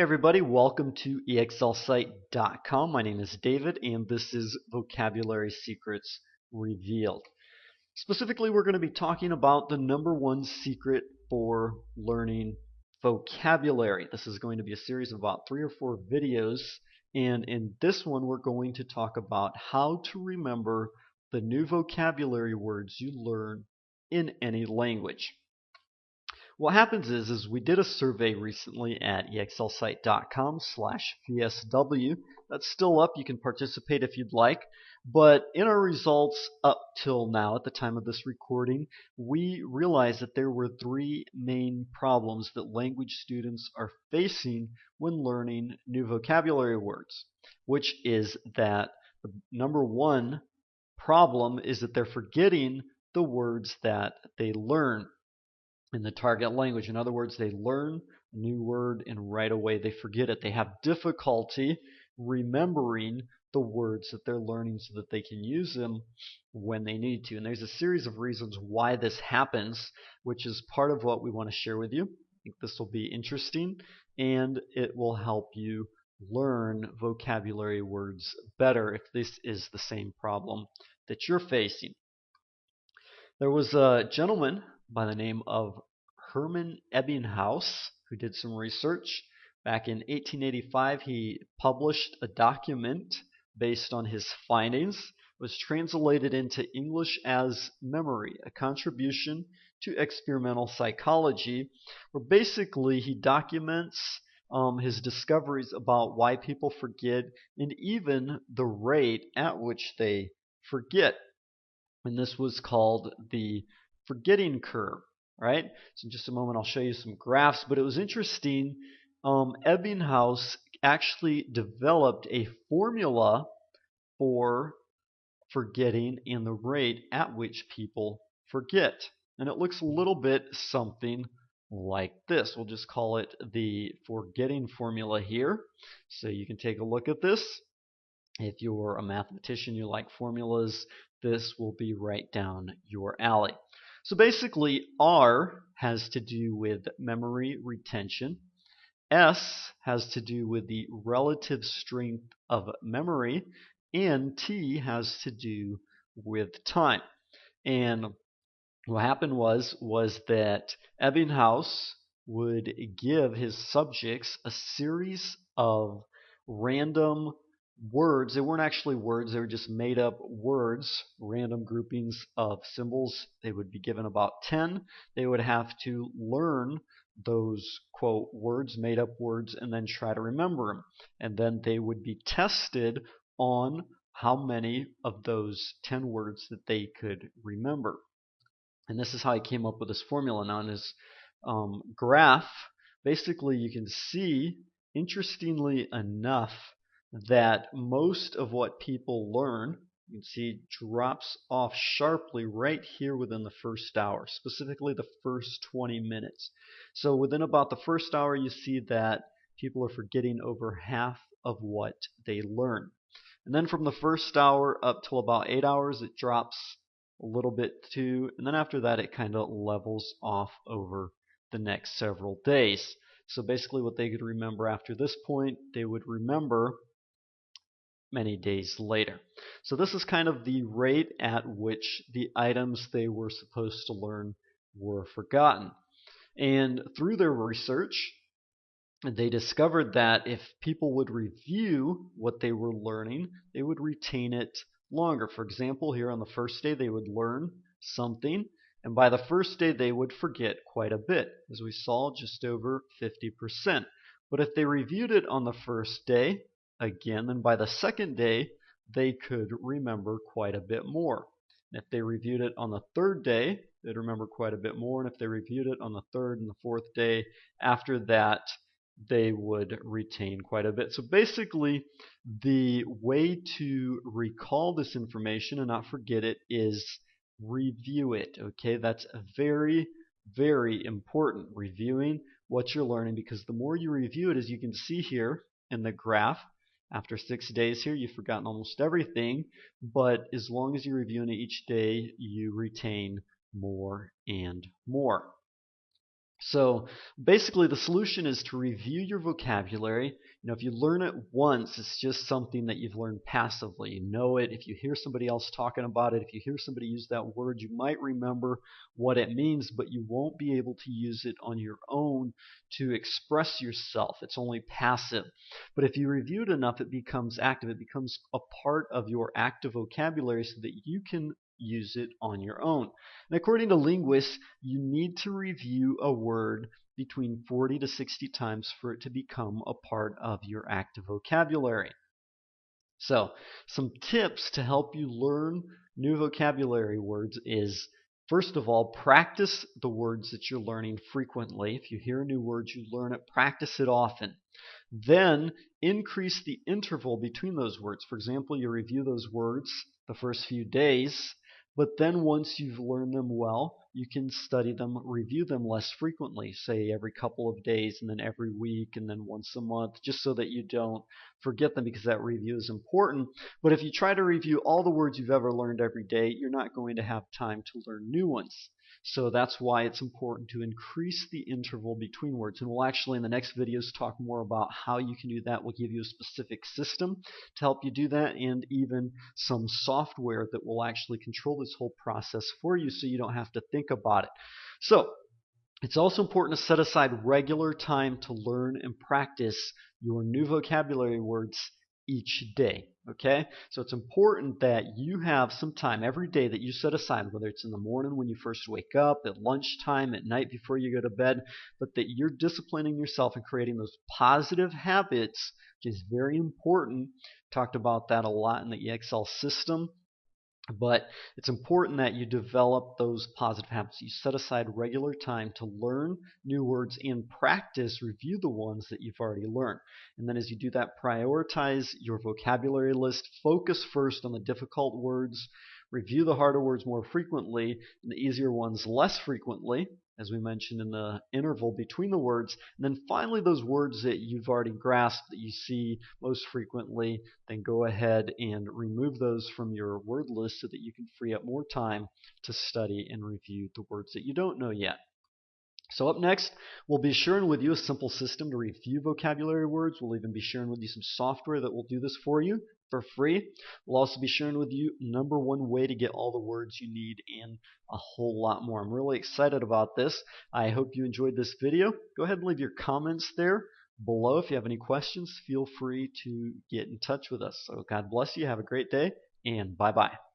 Hey everybody, welcome to exlsite.com. My name is David and this is Vocabulary Secrets Revealed. Specifically, we're going to be talking about the number one secret for learning vocabulary. This is going to be a series of about 3 or 4 videos, and in this one we're going to talk about how to remember the new vocabulary words you learn in any language. What happens is we did a survey recently at exlsite.com/VSW. That's still up. You can participate if you'd like. But in our results up till now, at the time of this recording, we realized that there were 3 main problems that language students are facing when learning new vocabulary words, which is that the number one problem is that they're forgetting the words that they learn in the target language. In other words, they learn a new word and right away they forget it. They have difficulty remembering the words that they're learning so that they can use them when they need to. And there's a series of reasons why this happens, which is part of what we want to share with you. I think this will be interesting and it will help you learn vocabulary words better if this is the same problem that you're facing. There was a gentleman by the name of Herman Ebbinghaus who did some research. Back in 1885, he published a document based on his findings. It was translated into English as Memory, a contribution to experimental psychology, where basically he documents his discoveries about why people forget and even the rate at which they forget. And this was called the forgetting curve, right? So in just a moment I'll show you some graphs, but it was interesting. Ebbinghaus actually developed a formula for forgetting and the rate at which people forget. And it looks a little bit something like this. We'll just call it the forgetting formula here. So you can take a look at this. If you're a mathematician, you like formulas, this will be right down your alley. So basically, R has to do with memory retention. S has to do with the relative strength of memory. And T has to do with time. And what happened was that Ebbinghaus would give his subjects a series of random words. They weren't actually words, they were just made up words, random groupings of symbols. They would be given about 10. They would have to learn those, quote, words, made up words, and then try to remember them. And then they would be tested on how many of those 10 words that they could remember. And this is how he came up with this formula. Now in his graph, basically you can see, interestingly enough, that most of what people learn, you can see, drops off sharply right here within the first hour, specifically the first 20 minutes. So within about the first hour, you see that people are forgetting over half of what they learn. And then from the first hour up till about 8 hours, it drops a little bit too, and then after that it kind of levels off over the next several days. So basically what they could remember after this point, they would remember many days later. So this is kind of the rate at which the items they were supposed to learn were forgotten. And through their research, they discovered that if people would review what they were learning, they would retain it longer. For example, here on the first day they would learn something, and by the first day they would forget quite a bit, as we saw, just over 50%. But if they reviewed it on the first day, again, then by the second day they could remember quite a bit more. And if they reviewed it on the third day, they'd remember quite a bit more, and if they reviewed it on the third and the fourth day after that, they would retain quite a bit. So basically, the way to recall this information and not forget it is review it. Okay, that's very, very important, reviewing what you're learning, because the more you review it, as you can see here in the graph, after 6 days here, you've forgotten almost everything, but as long as you're reviewing it each day, you retain more and more. So basically, the solution is to review your vocabulary. If you learn it once, it's just something that you've learned passively. You know it. If you hear somebody else talking about it, if you hear somebody use that word, you might remember what it means, but you won't be able to use it on your own to express yourself. It's only passive. But if you review it enough, it becomes active. It becomes a part of your active vocabulary so that you can use it on your own. And according to linguists, you need to review a word between 40 to 60 times for it to become a part of your active vocabulary. So, some tips to help you learn new vocabulary words is, first of all, practice the words that you're learning frequently. If you hear a new word, you learn it, practice it often. Then increase the interval between those words. For example, you review those words the first few days, but then once you've learned them well, you can study them, review them less frequently, say every couple of days and then every week and then once a month, just so that you don't forget them, because that review is important. But if you try to review all the words you've ever learned every day, you're not going to have time to learn new ones. So that's why it's important to increase the interval between words. And we'll actually in the next videos talk more about how you can do that. We'll give you a specific system to help you do that, and even some software that will actually control this whole process for you so you don't have to think about it. So it's also important to set aside regular time to learn and practice your new vocabulary words each day. Okay? So it's important that you have some time every day that you set aside, whether it's in the morning when you first wake up, at lunchtime, at night before you go to bed, but that you're disciplining yourself and creating those positive habits, which is very important. Talked about that a lot in the EXL system. But it's important that you develop those positive habits. You set aside regular time to learn new words and practice, review the ones that you've already learned. And then as you do that, prioritize your vocabulary list. Focus first on the difficult words. Review the harder words more frequently and the easier ones less frequently, as we mentioned in the interval between the words. And then finally, those words that you've already grasped that you see most frequently, then go ahead and remove those from your word list so that you can free up more time to study and review the words that you don't know yet. So up next, we'll be sharing with you a simple system to review vocabulary words. We'll even be sharing with you some software that will do this for you for free. We'll also be sharing with you #1 way to get all the words you need and a whole lot more. I'm really excited about this. I hope you enjoyed this video. Go ahead and leave your comments there below. If you have any questions, feel free to get in touch with us. So God bless you. Have a great day, and bye-bye.